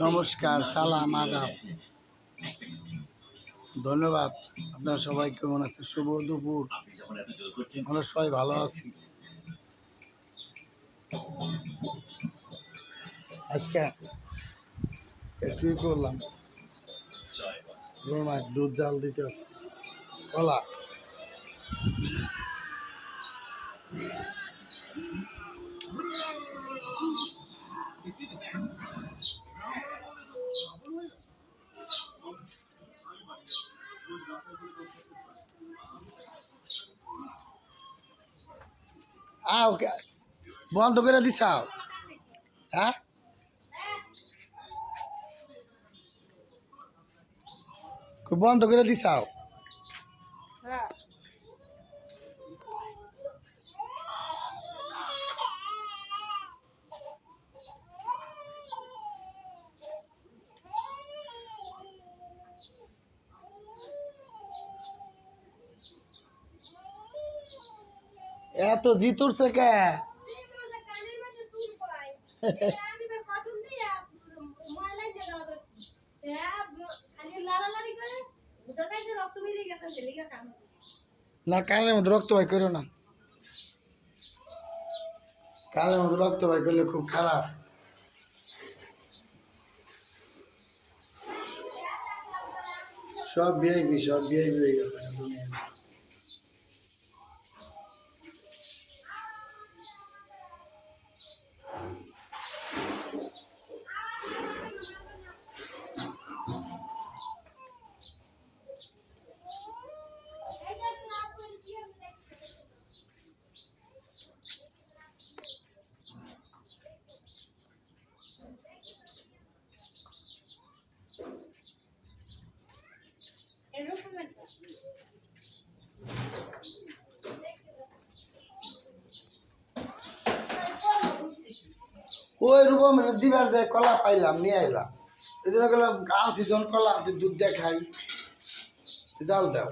নমস্কার, সালাম, আদাব, ধন্যবাদ। আপনারা সবাই কেমন আছেন? শুভ দুপুর। আমরা সবাই ভালো আছি। আজকে একটুই করলাম, দুধ জাল দিতে আছে, কলা। বন্ধ করে দিছাও? হ্যাঁ, বন্ধ করে দিছাও? এত জিতুরছে কে? না, কালের মধ্যে রক্ত বাই করো না। কালের মধ্যে রক্ত বাই করলে খুব খারাপ। সব বিআইপি হয়ে গেছে দুনিয়া। ওই রূপম দিবার যায়, কলা পাইলাম, নিয়ে আইলাম। এই জন্য গেলাম আনছি, যখন কলা দুধ দিয়ে খাই, জাল দাও।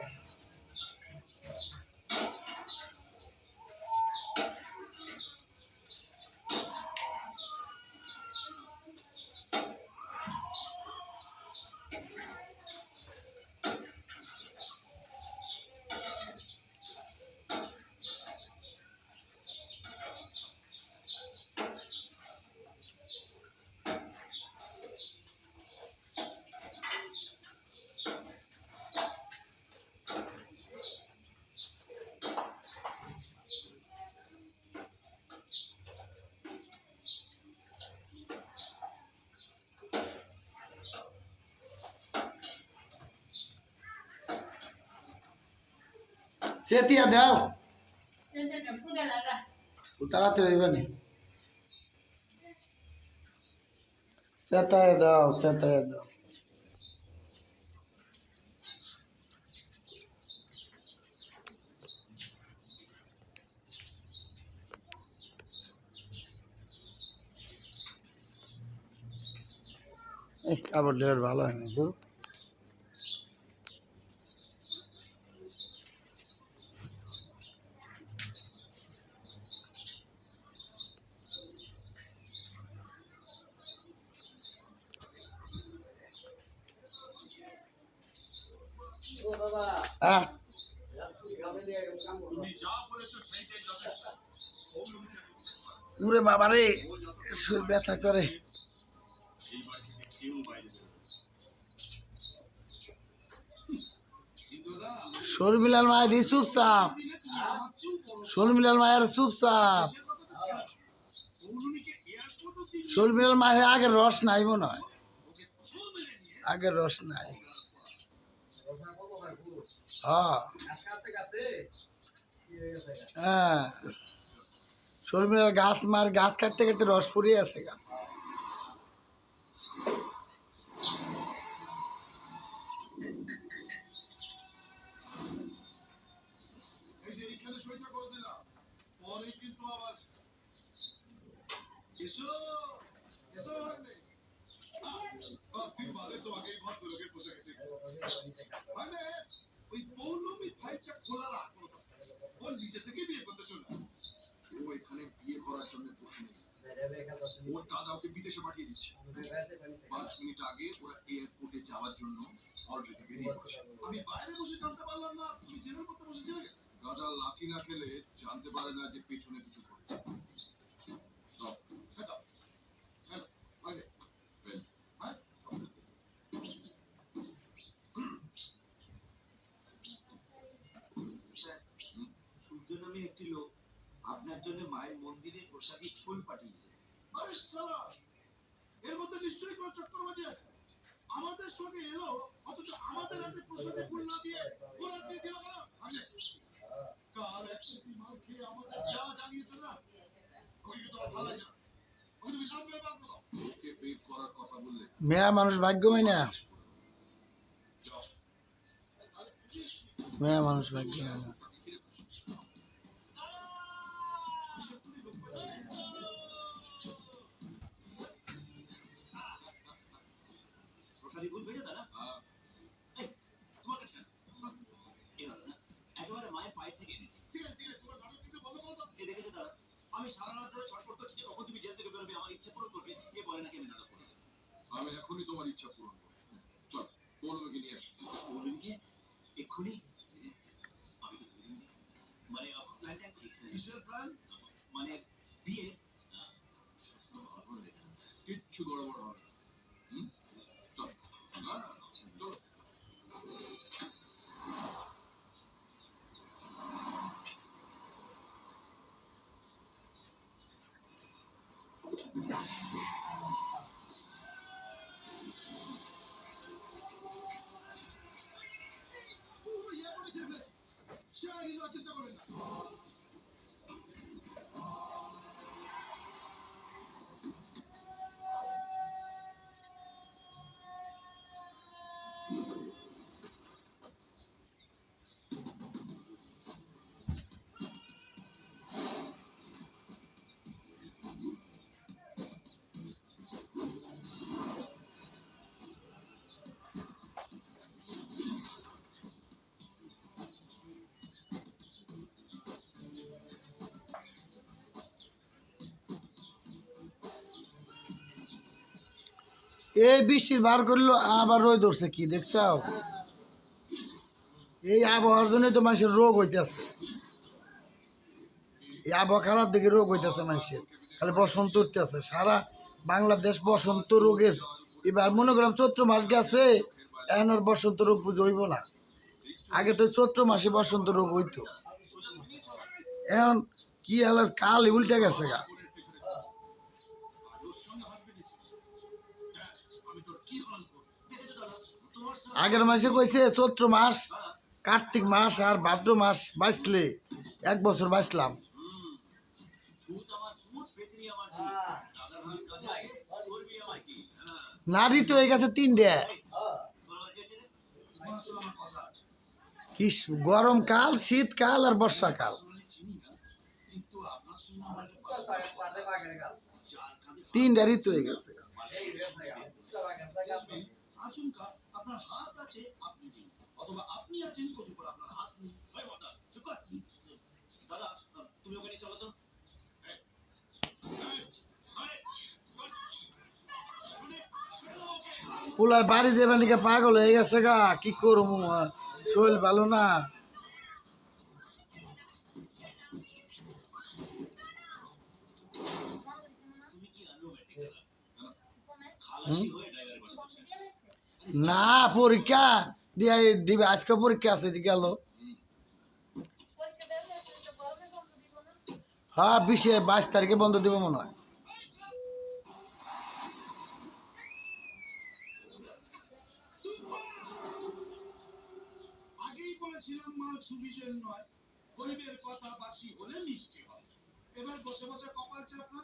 সেতিয়া দাও, তাড়াতাড়ি হইবানি। সেতায় দাও। আবার ডের ভালো হয় না তো। উরে বাবারে, শরীর ব্যথা করে। শর্মিলাল মায়ের দিয়ে চুপচাপ, শর্মিলাল মায়ের চুপচাপ। শর্মিলাল মায়ের আগের রস নাই মনে হয়, আগের রস নাই। হ্যাঁ, শর্মিলার গাছ কাটতে কাটতে রস ফুরিয়ে আছে গা। দাদা ওকে বিদেশে পাঠিয়ে দিচ্ছে। 5 মিনিট আগে ওরা এয়ারপোর্টে যাওয়ার জন্য অলরেডি বেরিয়ে পড়েছে। আমি বাইরে বসে জানতে পারলাম না তুমি জেনারেল করতে বসেছিলে। দাদা লাঠি না খেলে জানতে পারে না যে পেছনে কিছু করছে। স্টপ। Head up. হেড আগে। বেল। হ্যাঁ। সূর্য নামে একটি লোক আপনার জন্য মায়ের মন্দিরে প্রসাদী ফুল পাঠিয়েছে। আরে শালা, এর মধ্যে নিশ্চয়ই কোনো চক্করবাজি আছে। আমাদের সঙ্গে এলো অথচ আমাদের হাতে প্রসাদে ফুল না দিয়ে ওরা দিয়ে দিল কেন? আগে কাল এক কোটি মাল খেয়ে আমাদের যা জানিয়েছে না, ওইকে তোরা ভালো লাগে না। ওই তুমি লাভ বের করো। ওকে বের করার কথা বললে মেয়া মানুষ ভাগ্যময় না, যাও। মেয়া মানুষ ভাগ্যময় না। প্রসাদী ফুল পেয়েছে দাদা? এই, তোমার কাছে কেন? এই দাদা না, একেবারে মায়ের পায়ের থেকে এনেছি। ঠিক আছে, ঠিক আছে, তোমার নাটক কিন্তু বন্ধ করো তো। কে দেখেছে দাদা? আমি সারা রাত ধরে ছটফট করছি যে কখন তুমি জেল থেকে বেরোবে, আমার ইচ্ছে পূরণ করবে। কে বলে নাকি আমি নাটক করেছি? আমি এখনই তোমার ইচ্ছা পূরণ করবো। চল, পৌলমীকে নিয়ে আসি। বলবেন কি এক্ষুনি? আমি তো ধরিনি। মানে প্ল্যানটা কি? কিসের প্ল্যান? মানে বিয়ে? কিচ্ছু গড়বড় হবে না। হুম? চল। না, না, চলো। পুরো এয়ারপোর্টে ছেড়ে ফেলেছি। সেরা নিয়ে যাওয়ার চেষ্টা করবেন না। এই বৃষ্টির বার করলো আবার রোদ ধরছে, কি দেখছো? এই আবহাওয়ার জন্য তো মানুষের রোগ হইতেছে। এই আবহাওয়া খারাপ দেখে রোগ হইতেছে মানুষের, খালি বসন্ত উঠতেছে সারা বাংলাদেশ বসন্ত রোগের। এবার মনে করলাম চৈত্র মাস গেছে, এখন আর বসন্ত রোগ বুঝে হইব না। আগে তো চৈত্র মাসে বসন্ত রোগ হইতো, এখন কি হলো কাল উল্টে গেছে গা। আলোর সঙ্গে হাত বেঁধেছিস। দেখ, আমি তোর কি হাল করবো। দেখেছো দাদা? তোমার সাথে আগের মাসে কইছে চৈত্র মাস, কার্তিক মাস আর ভাদ্র মাস বাঁচলে 1 বছর বাঁচলাম। ভূত আমার ভূত, পেতনি আমার ঝি। দাদার হাত কাজে আছে, করবি আমার কি? হ্যাঁ। নারী তো হয়ে গেছে 3টে। তোমার বাড়ি আছে রে? তোমার আসলে আমার কথা আছে। কি গরমকাল, শীতকাল আর বর্ষাকাল, আসলে চিনি না, কিন্তু আপনার সঙ্গে আমার একটা পার্সোনাল কথা আছে। যার কাঁধে 3টে ঋতু হয়ে গেছে। আচমকা আপনার হাত আছে, আপনি নেই, অথবা আপনি আছেন কচু করে আপনার হাত নেই। ভাই বাবা, চুপ কর। দাদা, তুমি ওখানে চলো তো। এই, এই, এই, ছেড়ে দাও ওকে। পোলায় বাড়ি যাবে নাকি পাগল হয়ে গেছে গা, কি করবো, শরীর ভালো না। তুমি কি রোমান্টিক দাদা? হুম? খালাসি হয়ে ড্রাইভারের পাশে বসে আছো। না, পরীক্ষা দিয়ে দিবে, আজকে পরীক্ষা আছে গেল। হ্যাঁ 22 তারিখে বন্ধ দিব মনে হয়। আগেই বলেছিলাম মাল সুবিধের নয়, গরিবের কথা বাসি হলে মিষ্টি হয়। এবার বসে বসে কপাল চাপনা।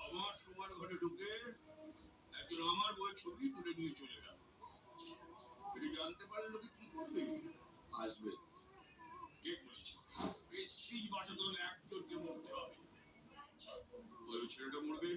আমার সবার ঘরে ঢুকে একজন আমার বই ছবি তুলে নিয়ে চলে গেল। এটা জানতে পারলে লোকে কি করবে? আসবে। কে বলেছে? এই বাজাতে হলে একজনকে মরতে হবে। ছেলেটা মরবে